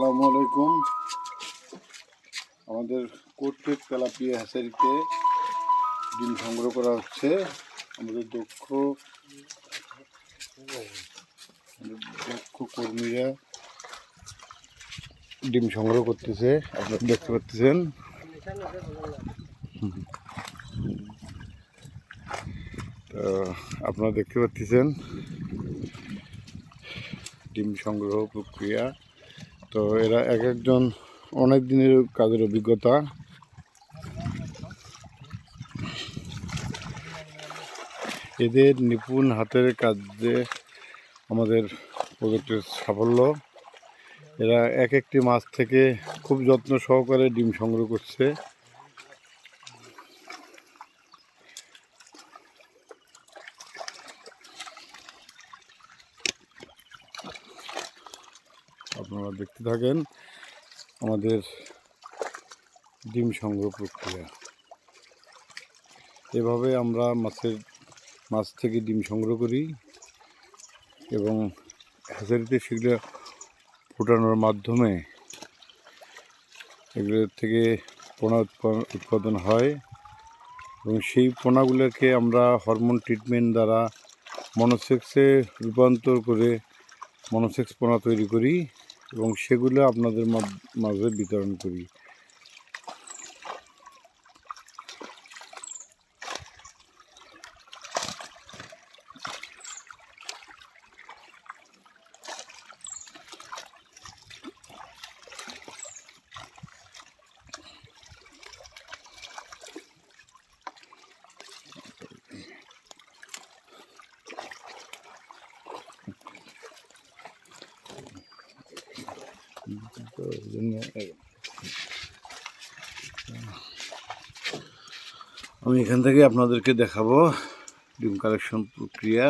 আসসালামু আলাইকুম। আমাদের কোর্টের তেলাপিয়া হ্যাচারিতে ডিম সংগ্রহ করা হচ্ছে। আমাদের দক্ষ কর্মীরা ডিম সংগ্রহ করতেছে, আপনারা দেখতে পাচ্ছেন। তো আপনারা দেখতে পাচ্ছেন ডিম সংগ্রহ প্রক্রিয়া। তো এরা এক একজন অনেক দিনের কাজের অভিজ্ঞতা। এদের নিপুণ হাতের কাজে আমাদের প্রজেক্টের সাফল্য। এরা এক একটি মাছ থেকে খুব যত্ন সহকারে ডিম সংগ্রহ করছে। আপনারা দেখতে থাকেন আমাদের ডিম সংগ্রহ প্রক্রিয়া। এভাবে আমরা মাছ থেকে ডিম সংগ্রহ করি এবং হ্যাচারিতে সেগুলো ফোটানোর মাধ্যমে এগুলোর থেকে পোনা উৎপাদন হয় এবং সেই পোনাগুলোকে আমরা হরমোন ট্রিটমেন্ট দ্বারা মনোসেক্সে রূপান্তর করে মনোসেক্স পোনা তৈরি করি এবং সেগুলো আপনাদের মাঝে বিতরণ করি। আমি এখান থেকে আপনাদেরকে দেখাবো ডিম কালেকশন প্রক্রিয়া।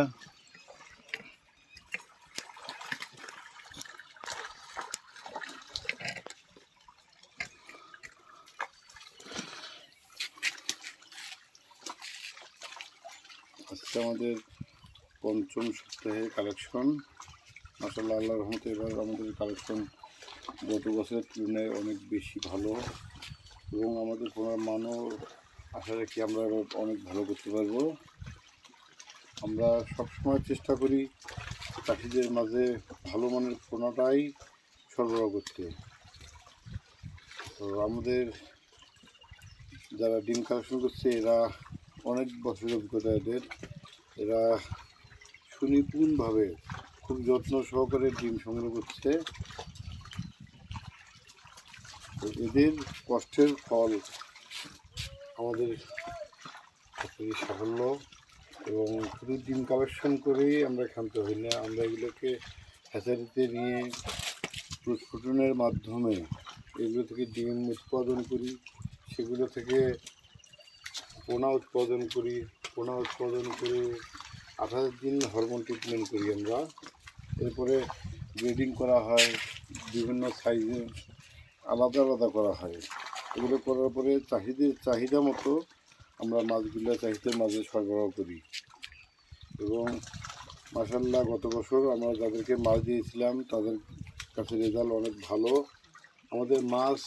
আজকে আমাদের পঞ্চম সপ্তাহের কালেকশন। মাশাআল্লাহ, আল্লাহর রহমতে এবার আমাদের কালেকশন গত বছরের তুলনায় অনেক বেশি ভালো এবং আমাদের পোনার মানও আশা রাখি আমরা অনেক ভালো করতে পারবো। আমরা সবসময় চেষ্টা করি চাষিদের মাঝে ভালো মানের পোনাটাই সরবরাহ করতে। তো আমাদের যারা ডিম কালেকশন করছে এরা অনেক বছরের অভিজ্ঞতা এরা সুনিপুণভাবে খুব যত্ন সহকারে ডিম সংগ্রহ করছে। তো এদের কষ্টের ফল আমাদের সাফল্য। এবং শুধু ডিম কালেকশন করেই আমরা ক্ষান্ত হই না, আমরা এগুলোকে হ্যাচারিতে নিয়ে প্রস্ফুটনের মাধ্যমে এগুলো থেকে ডিম উৎপাদন করি, সেগুলো থেকে পোনা উৎপাদন করি, পোনা উৎপাদন করে 28 দিন হরমোন ট্রিটমেন্ট করি আমরা। এরপরে ব্রিডিং করা হয়, বিভিন্ন সাইজে আলাদা আলাদা করা হয়। এগুলো করার পরে চাহিদা মতো আমরা মাছগুলো চাহিদার মাঝে সরবরাহ করি। এবং মাশাআল্লাহ গত বছর আমরা যাদেরকে মাছ দিয়েছিলাম তাদের কাছে রেজাল্ট অনেক ভালো। আমাদের মাছ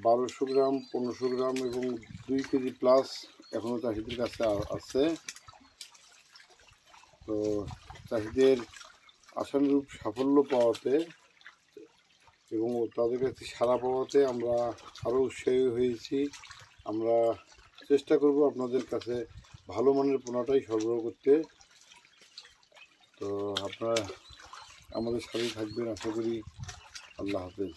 1200 গ্রাম, 1500 গ্রাম এবং 2 কেজি প্লাস এখনও চাষিদের কাছে আছে। তো চাষিদের আশানুরূপ সাফল্য পাওয়াতে এবং তাদের কাছে সাড়া পাওয়াতে আমরা আরও উৎসাহী হয়েছি। আমরা চেষ্টা করব আপনাদের কাছে ভালো মানের পোনাটাই সরবরাহ করতে। তো আপনারা আমাদের সাথে থাকবেন আশা করি। আল্লাহ হাফেজ।